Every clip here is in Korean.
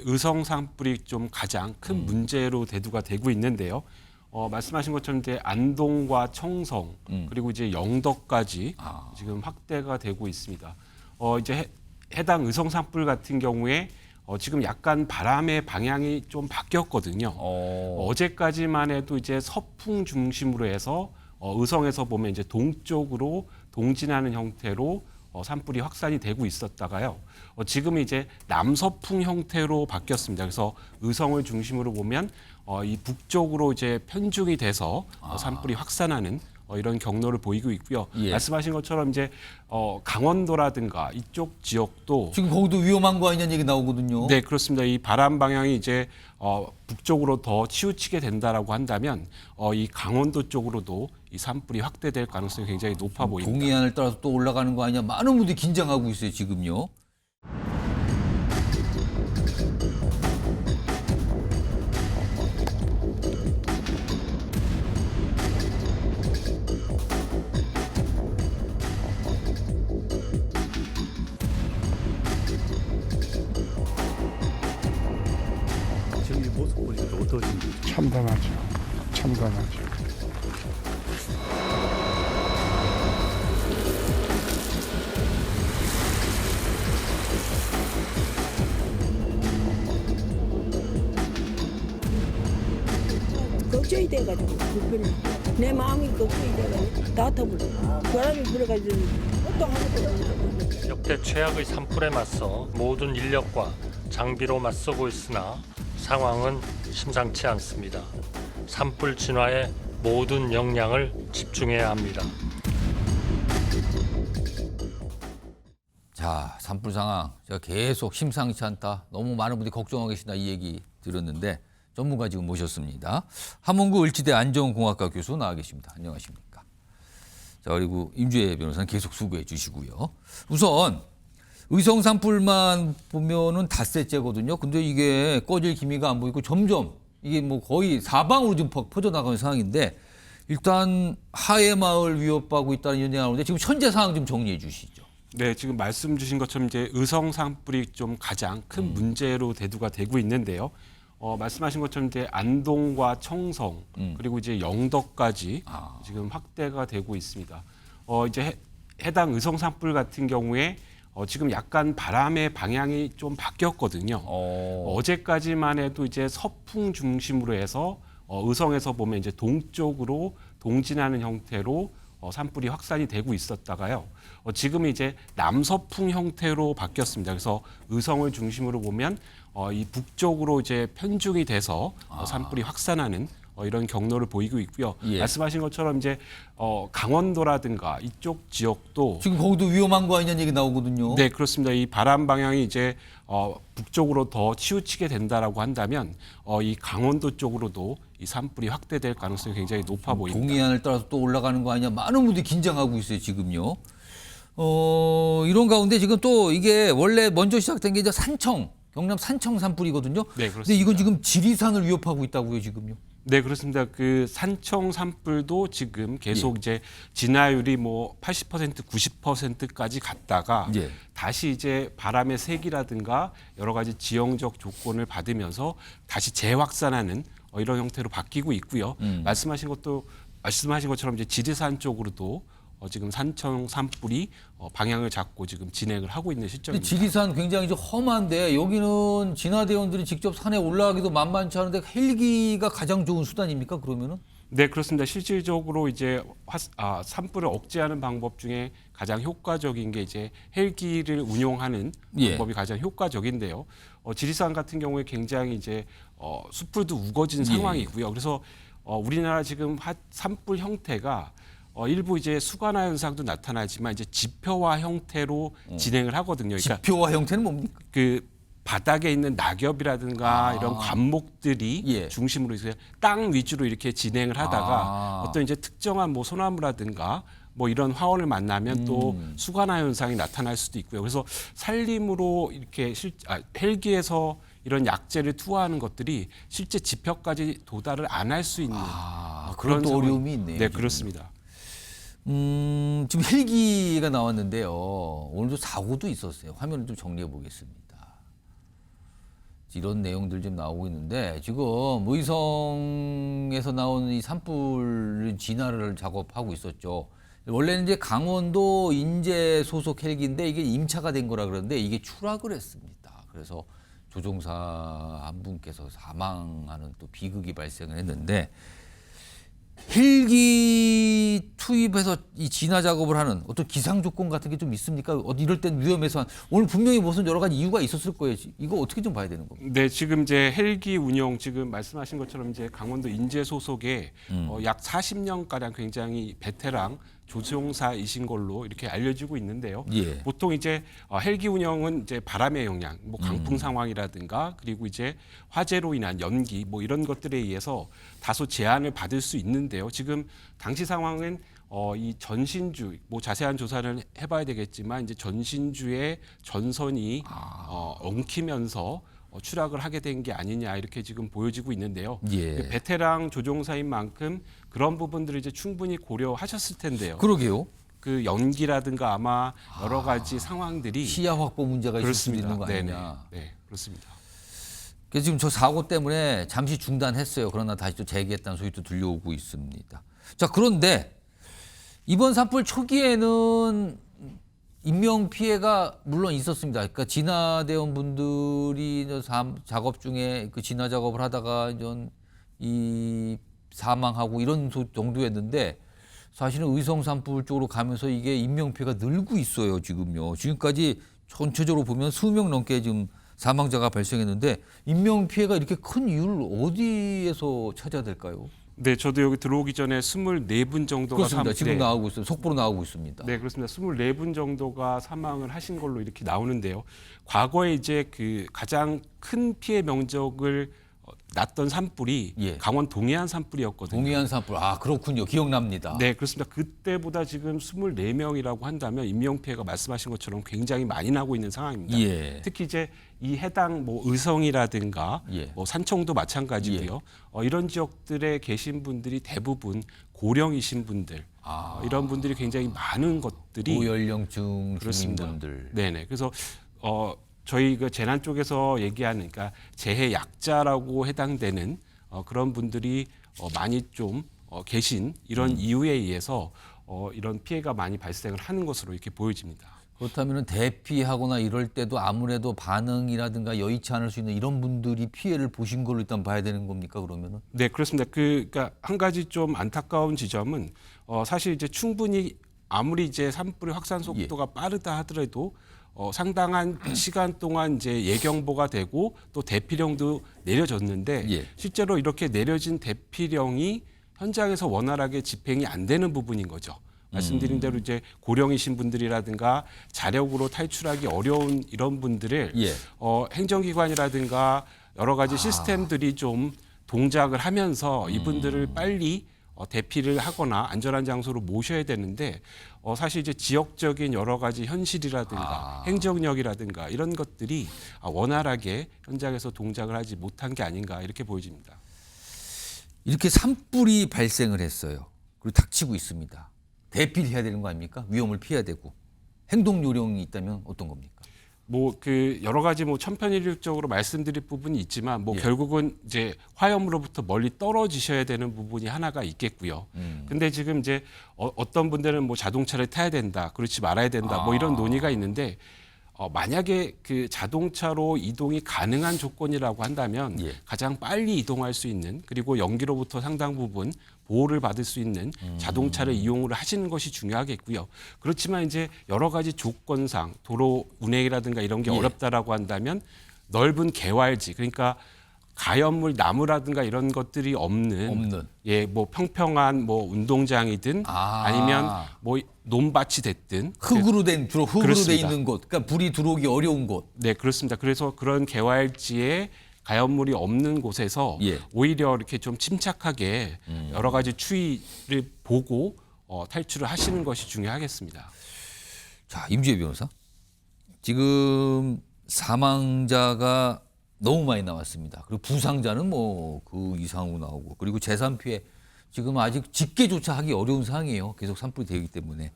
의성 산불이 좀 가장 큰 문제로 대두가 되고 있는데요. 말씀하신 것처럼 이제 안동과 청성 그리고 이제 영덕까지 지금 확대가 되고 있습니다. 이제 해당 의성 산불 같은 경우에 지금 약간 바람의 방향이 좀 바뀌었거든요. 어제까지만 해도 이제 서풍 중심으로 해서 의성에서 보면 이제 동쪽으로 동진하는 형태로 산불이 확산이 되고 있었다가요. 지금은 이제 남서풍 형태로 바뀌었습니다. 그래서 의성을 중심으로 보면 이 북쪽으로 이제 편중이 돼서 산불이 확산하는 이런 경로를 보이고 있고요. 예. 말씀하신 것처럼 이제 강원도라든가 이쪽 지역도 지금 거기도 위험한 거 아니냐는 얘기 나오거든요. 네, 그렇습니다. 이 바람 방향이 이제 북쪽으로 더 치우치게 된다라고 한다면 이 강원도 쪽으로도 이 산불이 확대될 가능성이 굉장히 높아 보입니다. 동해안을 따라서 또 올라가는 거 아니냐. 많은 분들이 긴장하고 있어요, 지금요. 지금 이 모습 보니까 어떠신지. 참담하죠. 참담하죠. 걱정이 돼가지고 불편해. 내 마음이 걱정이 돼가지고 다터불 바람이 불어가지고 어떤 하나도 없는 역대 최악의 산불에 맞서 모든 인력과 장비로 맞서고 있으나 상황은 심상치 않습니다. 산불 진화에 모든 역량을 집중해야 합니다. 자, 산불 상황. 제가 계속 심상치 않다. 너무 많은 분들이 걱정하고 계시다 이 얘기 들었는데 전문가 지금 모셨습니다. 함원구 을지대 안전공학과 교수 나와 계십니다. 안녕하십니까. 자, 그리고 임주혜 변호사는 계속 수고해 주시고요. 우선 의성 산불만 보면은 닷새째거든요. 근데 이게 꺼질 기미가 안 보이고 점점 이게 뭐 거의 사방으로 지금 퍼져나가는 상황인데 일단 하회마을 위협하고 있다는 연장이 나오는데 지금 현재 상황 좀 정리해 주시죠. 네, 지금 말씀 주신 것처럼 이제 의성 산불이 좀 가장 큰 문제로 대두가 되고 있는데요. 말씀하신 것처럼 이제 안동과 청성 그리고 이제 영덕까지 지금 확대가 되고 있습니다. 이제 해당 의성 산불 같은 경우에 지금 약간 바람의 방향이 좀 바뀌었거든요. 어제까지만 해도 이제 서풍 중심으로 해서 의성에서 보면 이제 동쪽으로 동진하는 형태로 산불이 확산이 되고 있었다가요. 지금은 이제 남서풍 형태로 바뀌었습니다. 그래서 의성을 중심으로 보면 이 북쪽으로 이제 편중이 돼서 산불이 확산하는 이런 경로를 보이고 있고요. 예. 말씀하신 것처럼 이제 강원도라든가 이쪽 지역도 지금 거기도 위험한 거 아니냐는 얘기 나오거든요. 네, 그렇습니다. 이 바람 방향이 이제 북쪽으로 더 치우치게 된다라고 한다면 이 강원도 쪽으로도 이 산불이 확대될 가능성이 굉장히 높아 보입니다. 동해안을 따라서 또 올라가는 거 아니냐. 많은 분들이 긴장하고 있어요, 지금요. 이런 가운데 지금 또 이게 원래 먼저 시작된 게 이제 경남 산청 산불이거든요. 네, 그렇습니다. 근데 이건 지금 지리산을 위협하고 있다고요, 지금요. 네, 그렇습니다. 그 산청 산불도 지금 계속 이제 진화율이 뭐 80%, 90%까지 갔다가 예. 다시 이제 바람의 세기라든가 여러 가지 지형적 조건을 받으면서 다시 재확산하는 이런 형태로 바뀌고 있고요. 말씀하신 것처럼 이제 지리산 쪽으로도 지금 산청 산불이 방향을 잡고 지금 진행을 하고 있는 근데 시점입니다. 지리산 굉장히 좀 험한데 여기는 진화대원들이 직접 산에 올라가기도 만만치 않은데 헬기가 가장 좋은 수단입니까, 그러면은? 네, 그렇습니다. 실질적으로 이제 산불을 억제하는 방법 중에 가장 효과적인 게 이제 헬기를 운용하는 예. 방법이 가장 효과적인데요. 지리산 같은 경우에 굉장히 이제 숲풀도 우거진 상황이고요. 그래서 우리나라 지금 산불 형태가 일부 이제 수관화 현상도 나타나지만 이제 지표화 형태로 진행을 하거든요. 그러니까 지표화 형태는 뭡니까? 그 바닥에 있는 낙엽이라든가 이런 관목들이 예. 중심으로 해서 땅 위주로 이렇게 진행을 하다가 어떤 이제 특정한 뭐 소나무라든가 뭐 이런 화원을 만나면 또 수관화 현상이 나타날 수도 있고요. 그래서 산림으로 이렇게 헬기에서 이런 약재를 투하하는 것들이 실제 지표까지 도달을 안 할 수 있는 그런 또 상황. 어려움이 있네요. 네, 지금. 그렇습니다. 지금 헬기가 나왔는데요. 오늘도 사고도 있었어요. 화면을 좀 정리해 보겠습니다. 이런 내용들 좀 나오고 있는데 지금 의성에서 나온 이 산불 진화를 작업하고 있었죠. 원래는 이제 강원도 인제 소속 헬기인데 이게 임차가 된 거라 그러는데 이게 추락을 했습니다. 그래서 조종사 한 분께서 사망하는 또 비극이 발생을 했는데 헬기 투입해서 이 진화 작업을 하는 어떤 기상 조건 같은 게 좀 있습니까? 이럴 땐 위험해서 오늘 분명히 무슨 여러 가지 이유가 있었을 거예요. 이거 어떻게 좀 봐야 되는 겁니까? 네, 지금 이제 헬기 운용 지금 말씀하신 것처럼 이제 강원도 인제 소속의 약 40년 가량 굉장히 베테랑 조종사이신 걸로 이렇게 알려지고 있는데요. 예. 보통 이제 헬기 운영은 이제 바람의 영향, 뭐 강풍 상황이라든가 그리고 이제 화재로 인한 연기 뭐 이런 것들에 의해서 다소 제한을 받을 수 있는데요. 지금 당시 상황은 이 전신주 뭐 자세한 조사를 해봐야 되겠지만 이제 전신주의 전선이 엉키면서 추락을 하게 된 게 아니냐 이렇게 지금 보여지고 있는데요. 예. 그 베테랑 조종사인 만큼 그런 부분들을 이제 충분히 고려하셨을 텐데요. 그러게요. 그 연기라든가 아마 여러 가지 상황들이 시야 확보 문제가 있을 수도 있는 거 네네. 아니냐. 네, 그렇습니다. 그래서 지금 저 사고 때문에 잠시 중단했어요. 그러나 다시 또 재개했다는 소리도 들려오고 있습니다. 자, 그런데 이번 산불 초기에는 인명 피해가 물론 있었습니다. 그러니까 진화대원 분들이 작업 중에 그 진화 작업을 하다가 이 사망하고 이런 정도였는데 사실은 의성 산불 쪽으로 가면서 이게 인명 피해가 늘고 있어요. 지금요. 지금까지 전체적으로 보면 수명 넘게 지금 사망자가 발생했는데 인명 피해가 이렇게 큰 이유를 어디에서 찾아야 될까요? 네, 저도 여기 들어오기 전에 24분 정도가 그렇습니다. 지금 나오고 있어요. 속보로 나오고 있습니다. 네, 그렇습니다. 24분 정도가 사망을 하신 걸로 이렇게 나오는데요. 과거에 이제 그 가장 큰 피해 명적을 났던 산불이 예. 강원 동해안 산불이었거든요. 동해안 산불. 아, 그렇군요. 기억납니다. 네, 그렇습니다. 그때보다 지금 24명이라고 한다면 인명 피해가 말씀하신 것처럼 굉장히 많이 나고 있는 상황입니다. 예. 특히 이제 이 해당 뭐 의성이라든가 예. 뭐 산청도 마찬가지고요. 이런 지역들에 계신 분들이 대부분 고령이신 분들, 이런 분들이 굉장히 많은 것들이 고연령층 그렇습니다. 주민분들. 네네. 그래서 저희 그 재난 쪽에서 얘기하는 그러니까 재해 약자라고 해당되는 그런 분들이 많이 좀 계신 이런 이유에 의해서 이런 피해가 많이 발생을 하는 것으로 이렇게 보여집니다. 그렇다면 대피하거나 이럴 때도 아무래도 반응이라든가 여의치 않을 수 있는 이런 분들이 피해를 보신 걸로 일단 봐야 되는 겁니까, 그러면은? 네, 그렇습니다. 그러니까 한 가지 좀 안타까운 지점은 사실 이제 충분히 아무리 이제 산불의 확산 속도가 빠르다 하더라도 상당한 시간 동안 이제 예경보가 되고 또 대피령도 내려졌는데 예. 실제로 이렇게 내려진 대피령이 현장에서 원활하게 집행이 안 되는 부분인 거죠. 말씀드린 대로 이제 고령이신 분들이라든가 자력으로 탈출하기 어려운 이런 분들을 예. 행정기관이라든가 여러 가지 시스템들이 좀 동작을 하면서 이분들을 빨리 대피를 하거나 안전한 장소로 모셔야 되는데 사실 이제 지역적인 여러 가지 현실이라든가 행정력이라든가 이런 것들이 원활하게 현장에서 동작을 하지 못한 게 아닌가 이렇게 보여집니다. 이렇게 산불이 발생을 했어요. 그리고 닥치고 있습니다. 대피를 해야 되는 거 아닙니까? 위험을 피해야 되고. 행동 요령이 있다면 어떤 겁니까? 뭐 그 여러 가지 뭐 천편일률적으로 말씀드릴 부분이 있지만 뭐 예. 결국은 이제 화염으로부터 멀리 떨어지셔야 되는 부분이 하나가 있겠고요. 근데 지금 이제 어떤 분들은 뭐 자동차를 타야 된다, 그렇지 말아야 된다, 뭐 이런 논의가 있는데 만약에 그 자동차로 이동이 가능한 조건이라고 한다면 예. 가장 빨리 이동할 수 있는 그리고 연기로부터 상당 부분 보호를 받을 수 있는 자동차를 이용을 하시는 것이 중요하겠고요. 그렇지만 이제 여러 가지 조건상 도로 운행이라든가 이런 게 예. 어렵다라고 한다면 넓은 개활지 그러니까 가연물 나무라든가 이런 것들이 없는 예, 뭐 평평한 뭐 운동장이든 아니면 뭐 논밭이 됐든 흙으로 된 주로 흙으로 그렇습니다. 돼 있는 곳, 그러니까 불이 들어오기 어려운 곳. 네, 그렇습니다. 그래서 그런 개활지에 가연물이 없는 곳에서 예. 오히려 이렇게 좀 침착하게 여러 가지 추이를 보고 탈출을 하시는 것이 중요하겠습니다. 자, 임주혜 변호사. 지금 사망자가 너무 많이 나왔습니다. 그리고 부상자는 뭐 그 이상으로 나오고 그리고 재산 피해 지금 아직 집계조차 하기 어려운 상황이에요. 계속 산불이 되기 때문에.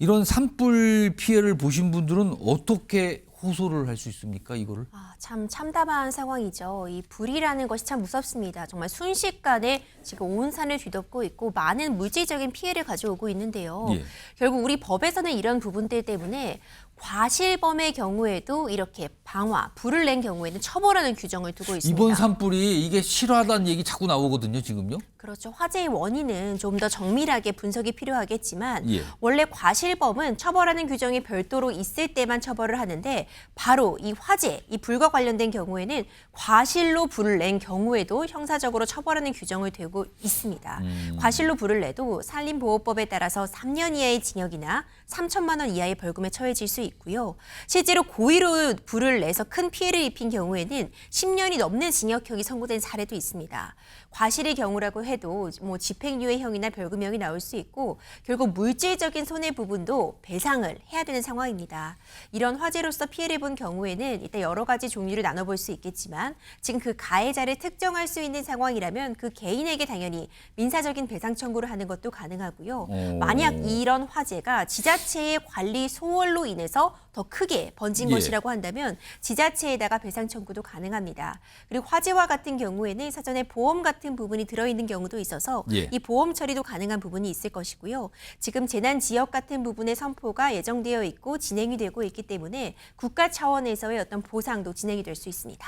이런 산불 피해를 보신 분들은 어떻게 호소를 할 수 있습니까, 이거를? 참 참담한 상황이죠. 이 불이라는 것이 참 무섭습니다. 정말 순식간에 지금 온 산을 뒤덮고 있고 많은 물질적인 피해를 가져오고 있는데요. 예. 결국 우리 법에서는 이런 부분들 때문에 과실범의 경우에도 이렇게 방화, 불을 낸 경우에는 처벌하는 규정을 두고 있습니다. 이번 산불이 이게 실화다는 얘기 자꾸 나오거든요, 지금요. 그렇죠. 화재의 원인은 좀 더 정밀하게 분석이 필요하겠지만 예. 원래 과실범은 처벌하는 규정이 별도로 있을 때만 처벌을 하는데 바로 이 화재, 이 불과 관련된 경우에는 과실로 불을 낸 경우에도 형사적으로 처벌하는 규정을 두고 있습니다. 과실로 불을 내도 산림보호법에 따라서 3년 이하의 징역이나 3천만 원 이하의 벌금에 처해질 수 있고요. 실제로 고의로 불을 내서 큰 피해를 입힌 경우에는 10년이 넘는 징역형이 선고된 사례도 있습니다. 과실의 경우라고 해도 뭐 집행유예형이나 벌금형이 나올 수 있고 결국 물질적인 손해 부분도 배상을 해야 되는 상황입니다. 이런 화재로서 피해를 본 경우에는 이따 여러 가지 종류를 나눠볼 수 있겠지만 지금 그 가해자를 특정할 수 있는 상황이라면 그 개인에게 당연히 민사적인 배상 청구를 하는 것도 가능하고요. 만약 이런 화재가 지자체의 관리 소홀로 인해서 더 크게 번진 예. 것이라고 한다면 지자체에다가 배상 청구도 가능합니다. 그리고 화재와 같은 경우에는 사전에 보험 같은 부분이 들어있는 경우도 있어서 예. 이 보험 처리도 가능한 부분이 있을 것이고요. 지금 재난 지역 같은 부분의 선포가 예정되어 있고 진행이 되고 있기 때문에 국가 차원에서의 어떤 보상도 진행이 될 수 있습니다.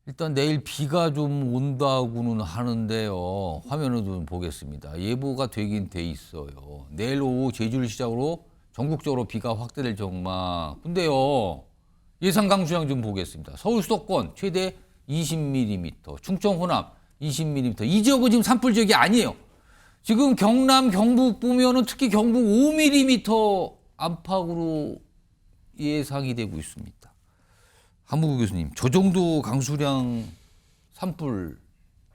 일단 내일 비가 좀 온다고는 하는데요. 화면을 좀 보겠습니다. 예보가 되긴 돼 있어요. 내일 오후 제주를 시작으로 전국적으로 비가 확대될 전망. 근데요. 예상 강수량 좀 보겠습니다. 서울 수도권 최대 20mm, 충청 호남 20mm. 이 지역은 지금 산불 지역이 아니에요. 지금 경남, 경북 보면은 특히 경북 5mm 안팎으로 예상이 되고 있습니다. 한무구 교수님, 저 정도 강수량 산불,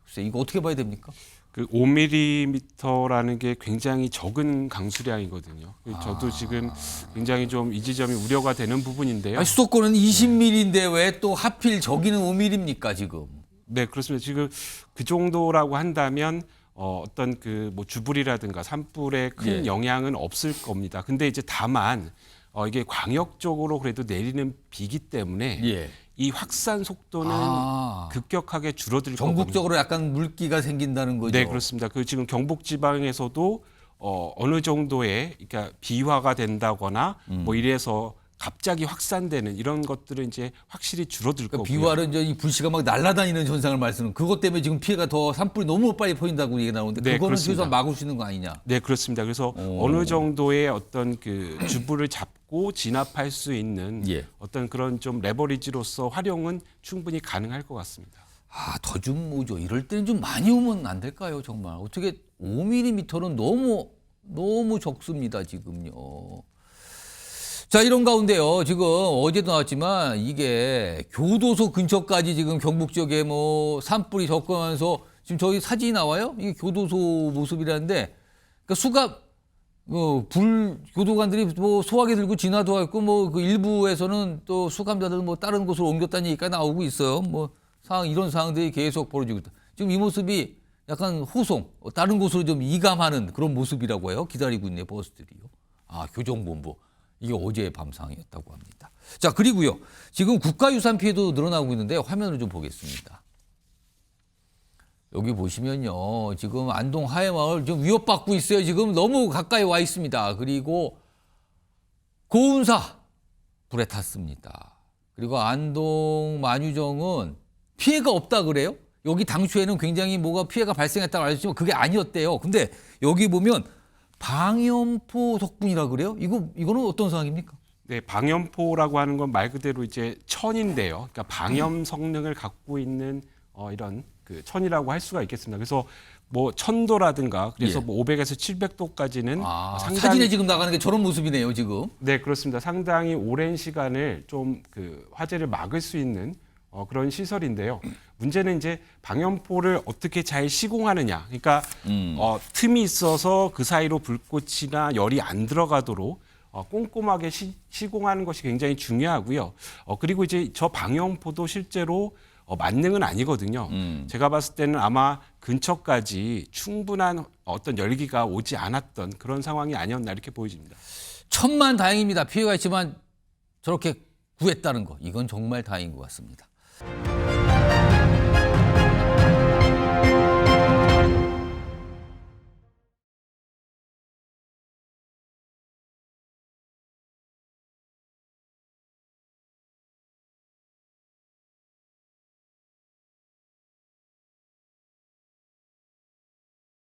글쎄 이거 어떻게 봐야 됩니까? 그 5mm라는 게 굉장히 적은 강수량이거든요. 저도 지금 굉장히 좀 이 지점이 우려가 되는 부분인데요. 아니, 수도권은 20mm인데 왜 또 하필 저기는 5mm입니까 지금? 네, 그렇습니다. 지금 그 정도라고 한다면 어떤 그 뭐 주불이라든가 산불에 큰 예. 영향은 없을 겁니다. 근데 이제 다만 이게 광역적으로 그래도 내리는 비기 때문에 예. 이 확산 속도는 급격하게 줄어들 거거든요. 전국적으로 약간 물기가 생긴다는 거죠. 네, 그렇습니다. 그 지금 경북 지방에서도 어느 정도의 그러니까 비화가 된다거나 뭐 이래서 갑자기 확산되는 이런 것들은 이제 확실히 줄어들 그러니까 거고요. 비와는 이제 이 불씨가 막 날아다니는 현상을 말씀하는 그것 때문에 지금 피해가 더 산불이 너무 빨리 퍼진다고 얘기가 나오는데 네, 그거는 그렇습니다. 최소한 막을 수 있는 거 아니냐? 네, 그렇습니다. 그래서 어느 정도의 어떤 그 주불을 잡고 진압할 수 있는 예. 어떤 그런 좀 레버리지로서 활용은 충분히 가능할 것 같습니다. 더 좀 오죠. 이럴 때는 좀 많이 오면 안 될까요, 정말? 어떻게 5mm는 너무 적습니다, 지금요. 자, 이런 가운데요. 지금 어제도 나왔지만 이게 교도소 근처까지 지금 경북 지역에 뭐 산불이 접근하면서 지금 저희 사진이 나와요. 이게 교도소 모습이라는데 그러니까 수갑 교도관들이 뭐 소화기 들고 진화도 했고 뭐 그 일부에서는 또 수감자들 뭐 다른 곳으로 옮겼다는 얘기가 나오고 있어요. 뭐 이런 상황들이 계속 벌어지고 있다. 지금 이 모습이 약간 호송, 다른 곳으로 좀 이감하는 그런 모습이라고 해요. 기다리고 있네 버스들이요. 교정본부. 이게 어제 밤 상황이었다고 합니다. 자, 그리고요. 지금 국가유산 피해도 늘어나고 있는데 화면을 좀 보겠습니다. 여기 보시면요. 지금 안동 하회마을 좀 위협받고 있어요. 지금 너무 가까이 와 있습니다. 그리고 고운사 불에 탔습니다. 그리고 안동 만유정은 피해가 없다 그래요. 여기 당초에는 굉장히 뭐가 피해가 발생했다고 알려주지만 그게 아니었대요. 근데 여기 보면 방염포 덕분이라 그래요? 이거는 어떤 상황입니까? 네, 방염포라고 하는 건 말 그대로 이제 천인데요. 그러니까 방염 성능을 갖고 있는 이런 그 천이라고 할 수가 있겠습니다. 그래서 뭐 1000도라든가 그래서 예. 뭐 500에서 700도까지는 상당히 사진에 지금 나가는 게 저런 모습이네요, 지금. 네, 그렇습니다. 상당히 오랜 시간을 좀 그 화재를 막을 수 있는 그런 시설인데요. 문제는 이제 방염포를 어떻게 잘 시공하느냐. 그러니까 틈이 있어서 그 사이로 불꽃이나 열이 안 들어가도록 꼼꼼하게 시공하는 것이 굉장히 중요하고요. 그리고 이제 저 방염포도 실제로 만능은 아니거든요. 제가 봤을 때는 아마 근처까지 충분한 어떤 열기가 오지 않았던 그런 상황이 아니었나 이렇게 보여집니다. 천만 다행입니다. 피해가 있지만 저렇게 구했다는 거 이건 정말 다행인 것 같습니다.